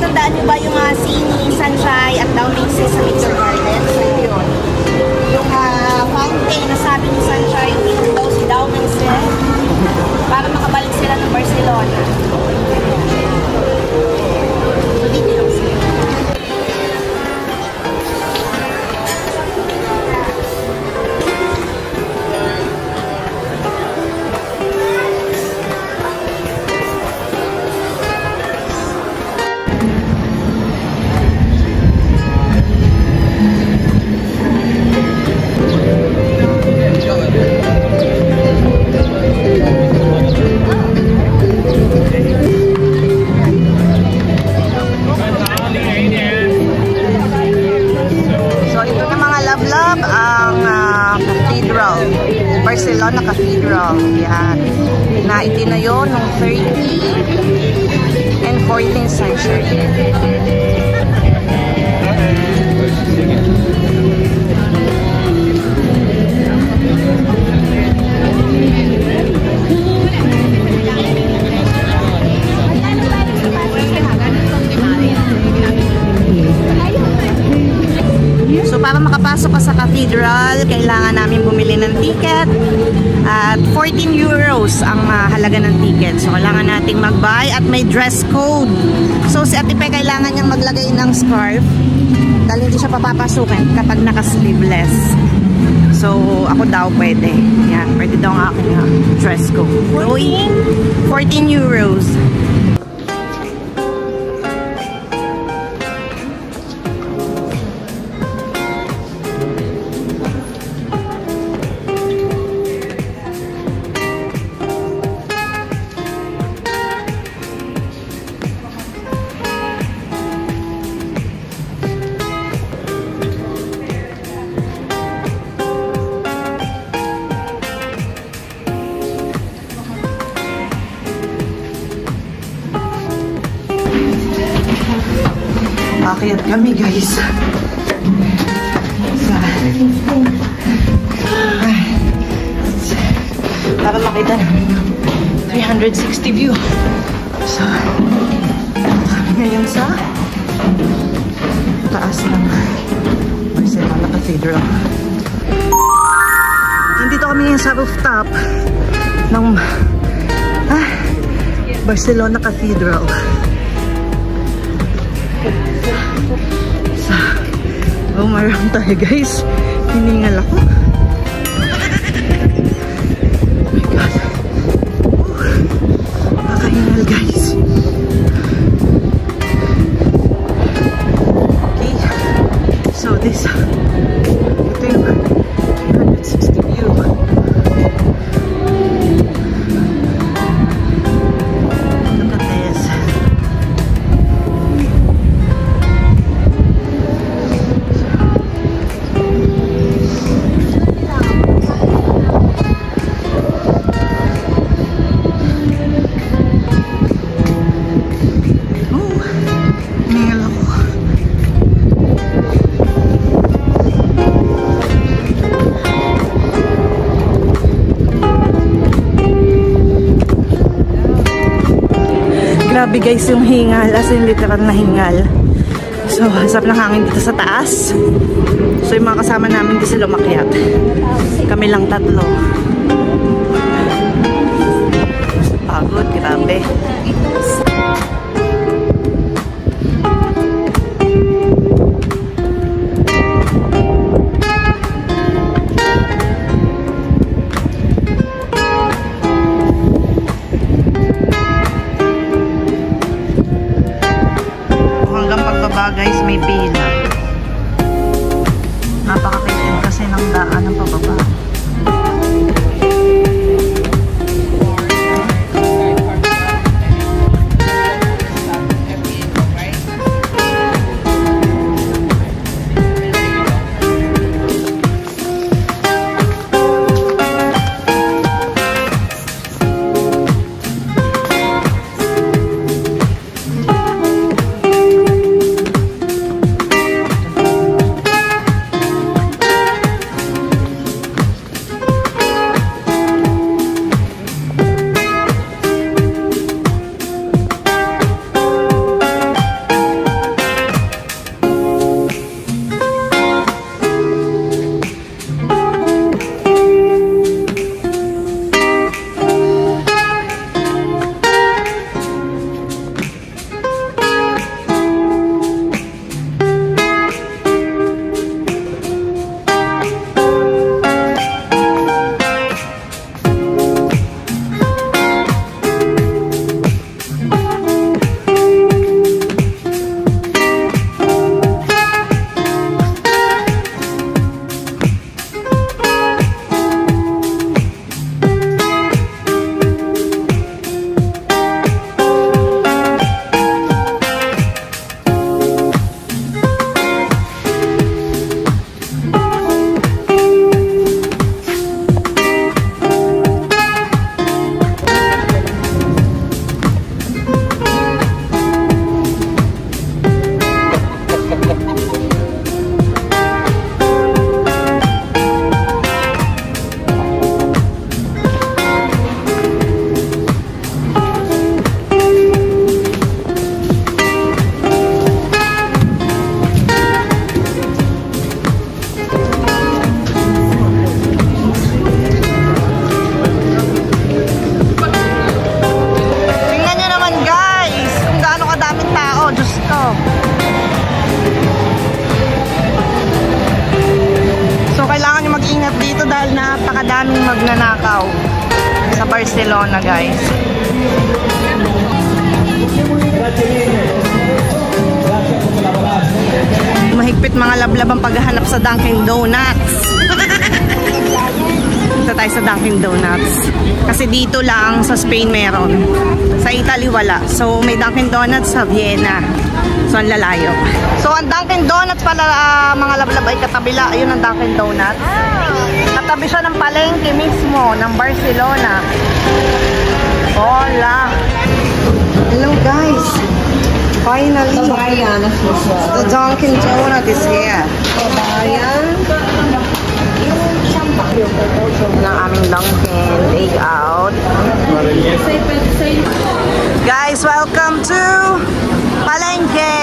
Natatandaan niyo ba yung Sini, Sunshine at Downing Sea sa Winter Garden? So yun. Yung fountain na sabi ni Sunshine, dito daw si Downing Sea para makabalik sila ng Barcelona. So dito lang sila. Barcelona Cathedral. Yan. Naitinayo noong 13th and 14th century. So para makapasok ka sa cathedral, kailangan namin bumili ng ticket at 14 euros ang halaga ng ticket. So kailangan nating mag-buy at may dress code. So si Ate Pe kailangan niyang maglagay ng scarf dahil hindi siya papapasukin kapag naka-sleeveless. So ako daw pwede. Yan, pwede daw ang aking dress code. 14 euros. Akyat kami guys para makita namin 360 view. So ngayon sa taas ng Barcelona Cathedral. Nandito kami ngayon sa rooftop ng Barcelona Cathedral. Umarang tayo guys. Hiningal ako. Oh my God. Makahingal guys. Okay. So this. Ito yung 360 view. Look at this. Grabe guys yung hingal, as in literal na hingal. So, hasap ng hangin dito sa taas. So, yung mga kasama namin hindi sila umakyat. Kami lang tatlo. Pagod, grabe. Guys, may pila. Napakakaitim kasi ng daan ng pababa. Barcelona, guys. Mahigpit mga lablab ang paghahanap sa Dunkin' Donuts. Punta tayo sa Dunkin' Donuts. Kasi dito lang sa Spain meron. Sa Italy wala. So may Dunkin' Donuts sa Vienna. So ang lalayo. So ang Dunkin' Donuts pala mga lablab ay katabila. Ayun ang Dunkin' Donuts. Katabi siya ng palengke mismo ng Barcelona. Hola. Hello guys. Finally, the Dunkin' Donut is here. Ng aming Dunkin' take out. Guys, welcome to Palengke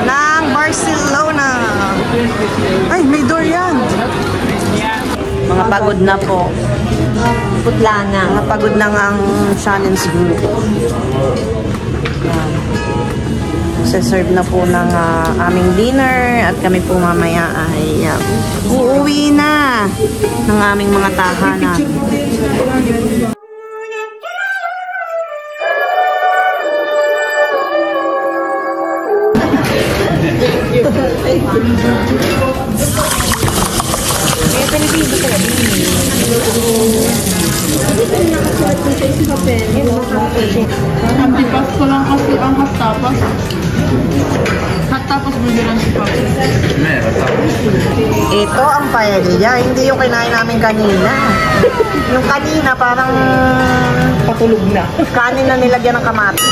ng Barcelona. Ay, may door yan. Mga pagod na po. Putla na. Mga pagod na nga ang challenge group. Serve na po ng aming dinner at kami po mamaya ay uuwi na ng aming mga tahanan. Antipas ko lang kasi ang hot tapas. Hot tapas bibilang si Papa. Ito ang paella, hindi yung kinain namin kanina. Yung kanina parang Patulog na. kanin na nilagyan ng kamatis.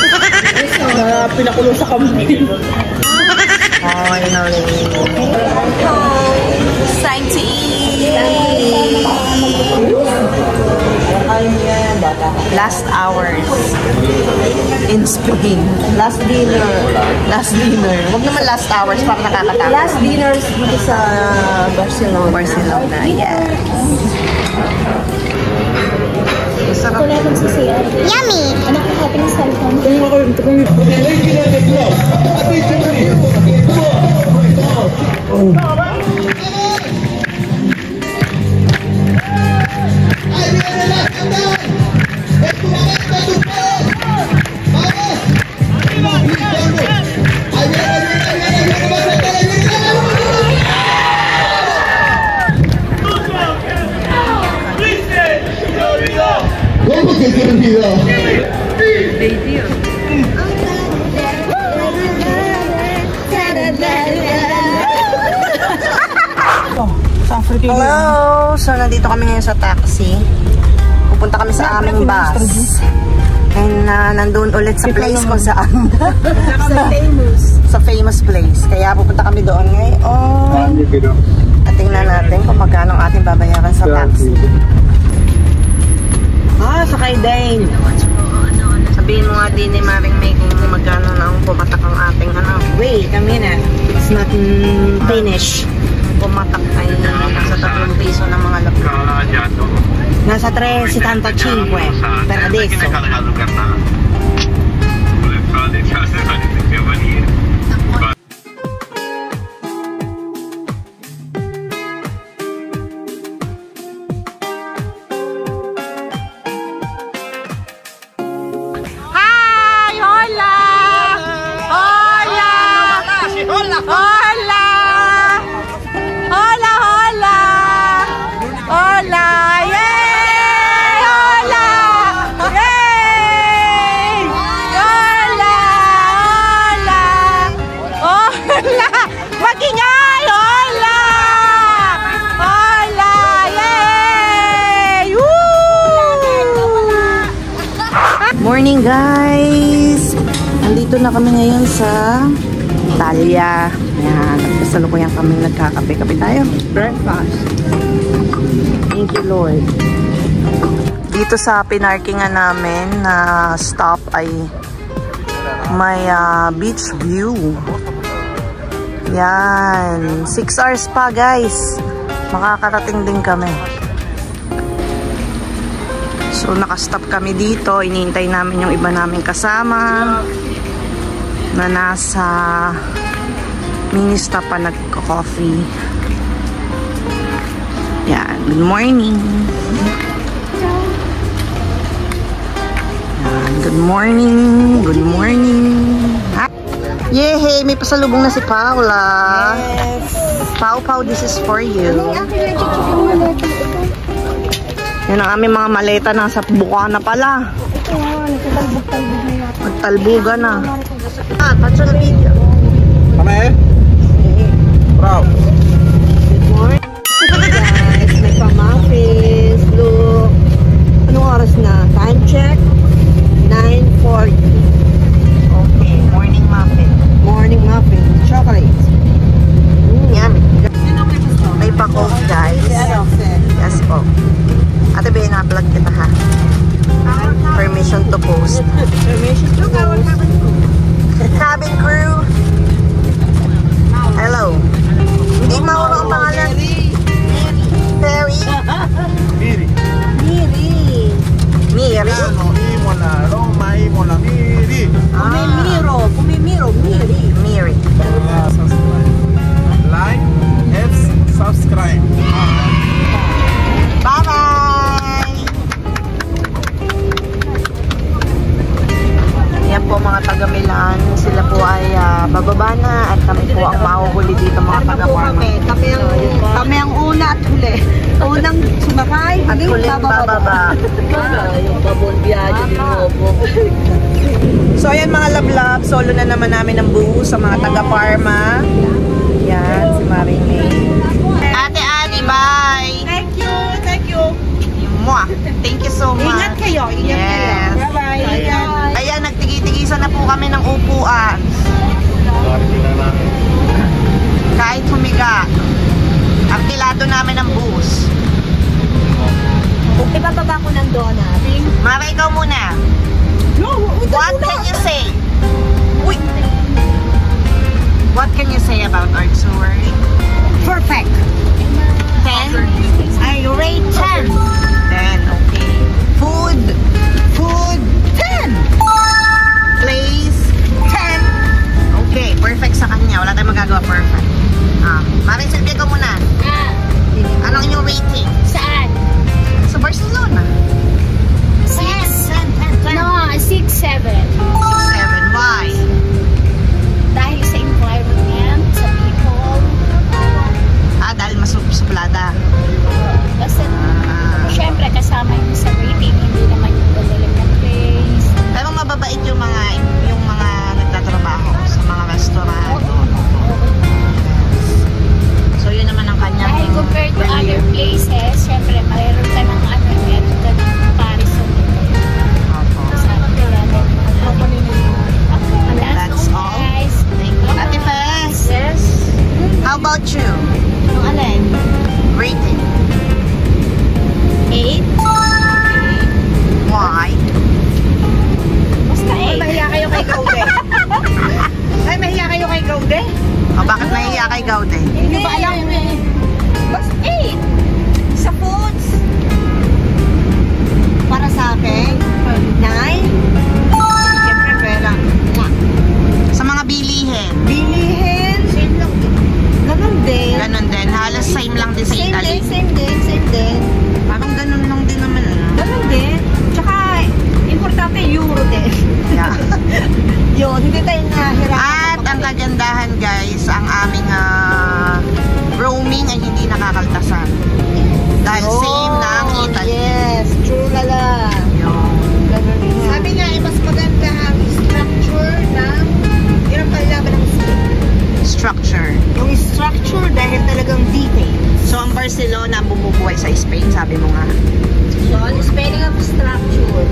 Na pinakulong sa kamay. Oh, you know, it's time to eat. Last hours in Spain. Last dinner. Last dinner. Huwag naman last hours para nakakatakot. Last dinners dito sa Barcelona. Barcelona, yes. Sarap. Yummy! Anak ko happy ng cellphone. ¿Cómo que se olvidó? Hello! So, nandito kami ngayon sa taxi. Pupunta kami sa aming bus. And nandun ulit sa place kung saan. Sa famous place. Kaya pupunta kami doon ngayon. At tingnan natin kung magkano ang ating babayaran sa taxi. Sakay din. Sabihin mo nga din ni Maring May kung magkano na ang pumatak ang ating ano. Wait a minute. It's not finished. Pumatak ay nasa 3 piso ng mga laptop. Nasa 3.75 per adesso. Morning guys! Nandito na kami ngayon sa Italia. Yan, nagpasalukuyan kami, nagkakape-kape tayo. Breakfast. Thank you Lord. Dito sa pinarkingan namin na stop ay may beach view. Yan. 6 hours pa guys. Makakarating din kami. So, nakastop kami dito. Iniintay namin yung iba naming kasama na nasa mini stop pa nagko-coffee. Yan. Good morning. Good morning. Good morning. Yehey! May pasalubong na si Paula. Yes. Pau, this is for you. Yan ang aming mga maleta. Nasa buka na pala. Magtalbugan na. Touch on the video. Kami? Proud. Good morning. Guys, may pa-muffins. Look. Anong oras na? Time check? 9:40. Okay, morning muffin. Morning muffin. Chocolate. Yummy. May pa-coke, guys. Yes po. Ate Bea, na-vlog kita ha. Permission to post. Permission to post. Cabin crew. Hello. Hindi mauro ang pangalan. Perry. Miri. Miri. Imola, Roma, Imola, Miri. Kumimiro. Miri. Like, subscribe. Bye-bye! Yan po mga taga-Milan. Sila po ay bababa na at kami po ang mahuhuli dito mga taga-Parma. Kami ang una at huli. Unang sumakay, At huling bababa. Yung babon biyahe din mo. So ayan mga lablab, solo na naman namin ang buo sa mga taga-Parma. Yan, si Marinay. Ate Annie, bye! Thank you. Mwah! Thank you so much. Ingat kayo. Yes. Bye-bye. Ayan, nagtigi-tigisan na po kami ng upuan. Kahit humiga. Arkilado namin ang bus. Ibababa ko ng donut. Mara, ikaw muna. What can you say? Uy! What can you say about our tour? Perfect. 10? I rate 10. 10, okay. Food? 10. Place? 10. Okay, perfect sa kanya. Wala tayong magagawa, perfect. Maring Silvia, ikaw muna. Anong inyong rating? Saan? Sa Barcelona? 10. No, 6, 7. 7. Why? Dahil sa environment, sa people. Dahil mas suplada. Basta, syempre kasama yung sa rating, hindi naman yung dadaling ng place. Pero mababait yung mga nagtatrabaho sa mga restaurant. So yun naman ang kanyang Dahil compared to other places, syempre mayroon ka ng ito ka ng comparison. Kasama ka lang. That's all. Guys. Thank you. Ate Fes? Yes. How about you? Yung alin? Rating? 8. Why? Basta 8. Mahiya kayo kay Gaude. Ay, mahiya kayo kay Gaude? Bakit nahiya kay Gaude? Hindi ba alam mo eh? Basta 8. Sa foods. Para sa akin, 9. Siyempre, pera. Sa mga bilihin? Bilihin. Same lang. Ganun din. Ganon din. Halos same lang din sa Italy. Same din. Parang ganon lang din naman. Ganun din. Tsaka, importante, euro din. Yeah. Yun, hindi tayo nahirapan. At ang kagandahan guys, ang aming roaming ay hindi nakakaltasan. Dahil same lang Italy. Yes, true lala. Yung Sabi nga, mas maganda ang structure ng hirap kalaban ng structure. yung structure dahil talagang detail. So ang Barcelona ang bumubuhay sa Spain, sabi mo nga. Yun, spelling of structure.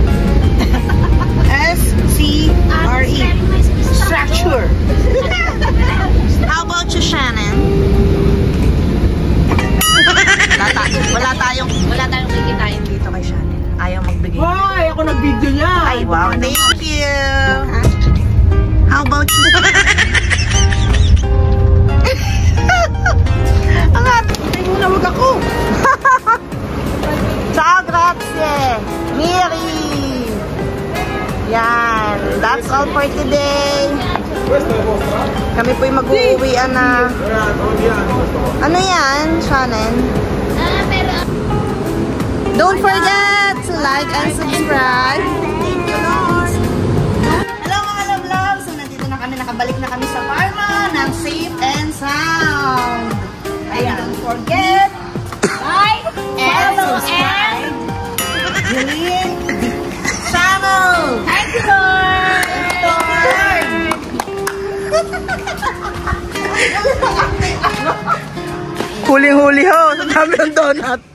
S-C-R-E. Structure. How about you, Shannon? Wala tayong kikitain dito kay Shannon. Ayaw magbigay. Ay, ako nag-video niya. Ay, wow. Thank you. How about you? Ang Ay, muna wag ako. Ciao, grazie. Miri. Yan. That's all for today. Kami po'y mag-uuwian na. Ano yan, Shannon? Don't forget to like and subscribe. Thank you, Lord. Channel! Thank you, Lord! Huling-huli ho, sa dami ng donut.